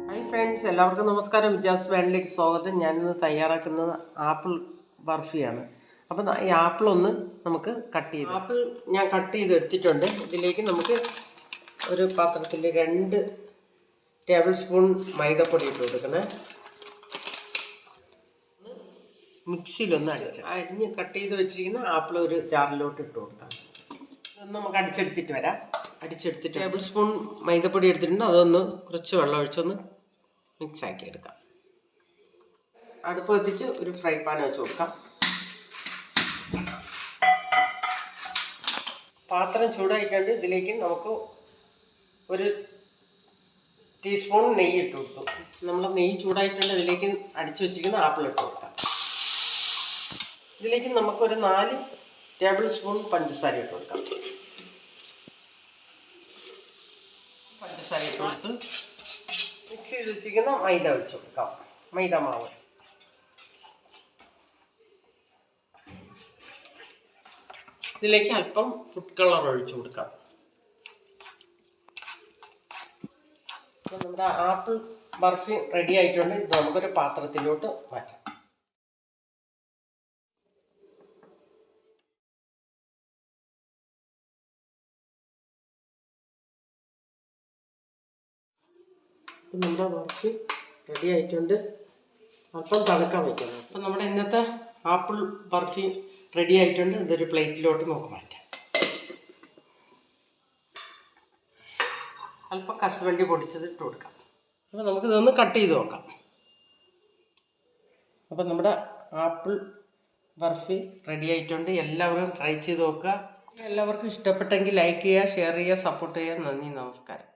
Hi friends, എല്ലാവർക്കും നമസ്കാരം. വിജാസ് വാനിലേക്ക് സ്വാഗതം. ഞാനിന്ന് തയ്യാറാക്കുന്നത് ആപ്പിൾ ബർഫിയാണ്. അപ്പം ഈ ആപ്പിളൊന്ന് നമുക്ക് കട്ട് ചെയ്ത്, ആപ്പിൾ ഞാൻ കട്ട് ചെയ്ത് എടുത്തിട്ടുണ്ട്. ഇതിലേക്ക് നമുക്ക് ഒരു പാത്രത്തിൽ 2 ടേബിൾ സ്പൂൺ മൈദപ്പൊടി ഇട്ട് കൊടുക്കണേ. മിക്സിയിലൊന്ന് അരിഞ്ഞ് കട്ട് ചെയ്ത് വെച്ചിരിക്കുന്ന ആപ്പിൾ ഒരു ജാറിലോട്ട് ഇട്ട് കൊടുക്കാം. ഇതൊന്ന് നമുക്ക് അടിച്ചെടുത്തിട്ട് വരാം. അടിച്ചെടുത്തിട്ട് ടേബിൾ സ്പൂൺ മൈദപ്പൊടി എടുത്തിട്ടുണ്ട്. അതൊന്ന് കുറച്ച് വെള്ളം ഒഴിച്ചൊന്ന് മിക്സ് ആക്കി എടുക്കാം. അടുപ്പ് കത്തിച്ച് ഒരു ഫ്രൈ പാൻ വെച്ച് കൊടുക്കാം. പാത്രം ചൂടായിട്ടുണ്ട്. ഇതിലേക്ക് നമുക്ക് ഒരു ടീസ്പൂൺ നെയ്യ് ഇട്ട് കൊടുത്തു. നമ്മൾ നെയ്യ് ചൂടായിട്ടുണ്ട്. ഇതിലേക്ക് അടിച്ചു വെച്ചിരിക്കുന്ന ആപ്പിൾ ഇട്ട് കൊടുക്കാം. ഇതിലേക്ക് നമുക്കൊരു 4 ടേബിൾ സ്പൂൺ പഞ്ചസാര ഇട്ട് കൊടുക്കാം. പഞ്ചസാര ഇട്ട് കൊടുത്ത് മിക്സ് ചെയ്ത് വെച്ചിരിക്കുന്ന മൈദ ഒഴിച്ച് കൊടുക്കാം. മൈദ മാവ് ഇതിലേക്ക് അല്പം ഫുഡ് കളർ ഒഴിച്ചു കൊടുക്കാം. അപ്പോൾ നമ്മുടെ ആപ്പിൾ ബർഫി റെഡി ആയിട്ടുണ്ട്. ഇത് നമുക്കൊരു പാത്രത്തിലോട്ട് മാറ്റാം. നമ്മുടെ ബർഫി റെഡി ആയിട്ടുണ്ട്. അല്പം തണുക്കാൻ വയ്ക്കണം. അപ്പം നമ്മുടെ ഇന്നത്തെ ആപ്പിൾ ബർഫി റെഡി ആയിട്ടുണ്ട്. ഇതൊരു പ്ലേറ്റിലോട്ട് നമുക്ക് മാറ്റാം. അല്പം കശുവണ്ടി പൊടിച്ചത് ഇട്ട് കൊടുക്കാം. അപ്പോൾ നമുക്കിതൊന്ന് കട്ട് ചെയ്ത് നോക്കാം. അപ്പം നമ്മുടെ ആപ്പിൾ ബർഫി റെഡി ആയിട്ടുണ്ട്. എല്ലാവരും ട്രൈ ചെയ്ത് നോക്കുക. എല്ലാവർക്കും ഇഷ്ടപ്പെട്ടെങ്കിൽ ലൈക്ക് ചെയ്യുക, ഷെയർ ചെയ്യുക, സപ്പോർട്ട് ചെയ്യുക. നന്ദി, നമസ്കാരം.